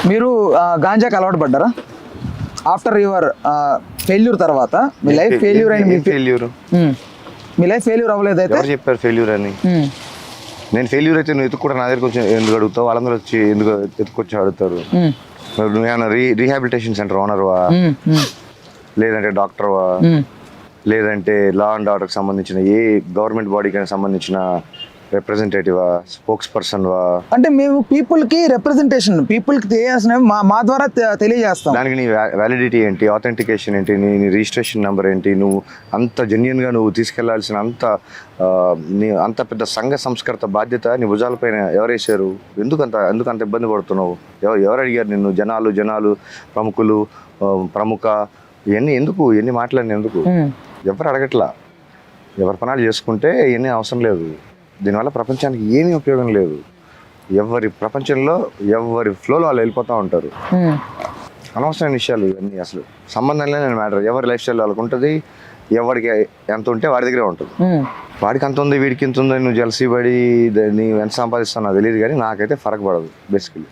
మీరు గాంజాకి అలవాటు పడ్డారా ఆఫ్టర్ యువర్ ఫెయిల్యూర్ తర్వాత? మీ లైఫ్ ఫెయిల్యూర్ అని మీ లైఫ్ ఫెయిల్యూర్ అవ్వలేదు అయితే? ఎవరు చెప్పారు ఫెయిల్యూర్ అని? నేను ఫెయిల్యూర్ అయితే నువ్వు ఎత్తుకు కూడా నా దగ్గరకు వచ్చి ఎందుకు అడుగుతావు? వాళ్ళందరూ వచ్చి ఎందుకు ఎత్తుకొచ్చి అడుగుతారు? నువ్వేమన్నా రీహాబిలిటేషన్ సెంటర్ ఓనర్వా, లేదంటే డాక్టర్వా, లేదంటే లా అండ్ ఆర్డర్కి సంబంధించిన ఏ గవర్నమెంట్ బాడీకి సంబంధించిన రిప్రజెంటేటివా, స్పోక్స్ పర్సన్వా? అంటే మేము పీపుల్కి రిప్రజెంటేషన్, పీపుల్కి తెలియాల్సిన మా ద్వారా తెలియజేస్తాం. దానికి నీ వ్యాలిడిటీ ఏంటి, ఆథెంటికేషన్ ఏంటి, నీ రిజిస్ట్రేషన్ నెంబర్ ఏంటి? నువ్వు అంత జెన్యున్గా నువ్వు తీసుకెళ్లాల్సిన అంత పెద్ద సంఘ సంస్కృత బాధ్యత నీ భుజాలపైన ఎవరేసారు? ఎందుకంత ఇబ్బంది పడుతున్నావు? ఎవరు అడిగారు నిన్ను? జనాలు ప్రముఖ ఇవన్నీ మాట్లాడిన ఎందుకు? ఎవరు అడగట్లా. ఎవరి పనాలు చేసుకుంటే ఇవన్నీ అవసరం లేదు. దీనివల్ల ప్రపంచానికి ఏమీ ఉపయోగం లేదు. ప్రపంచంలో ఎవరి ఫ్లోలో వాళ్ళు వెళ్ళిపోతూ ఉంటారు. అనవసరమైన విషయాలు ఇవన్నీ అసలు సంబంధం లేని మ్యాటర్. ఎవరి లైఫ్ స్టైల్ వాళ్ళకి ఉంటుంది. ఎవరికి ఎంత ఉంటే వాడి దగ్గరే ఉంటుంది. వాడికి అంత ఉంది, వీడికి ఇంత ఉంది, నువ్వు జలసీ పడి నీవు ఎంత సంపాదిస్తావు నాకు తెలియదు, కానీ నాకైతే ఫరక్ పడదు బేసికలీ.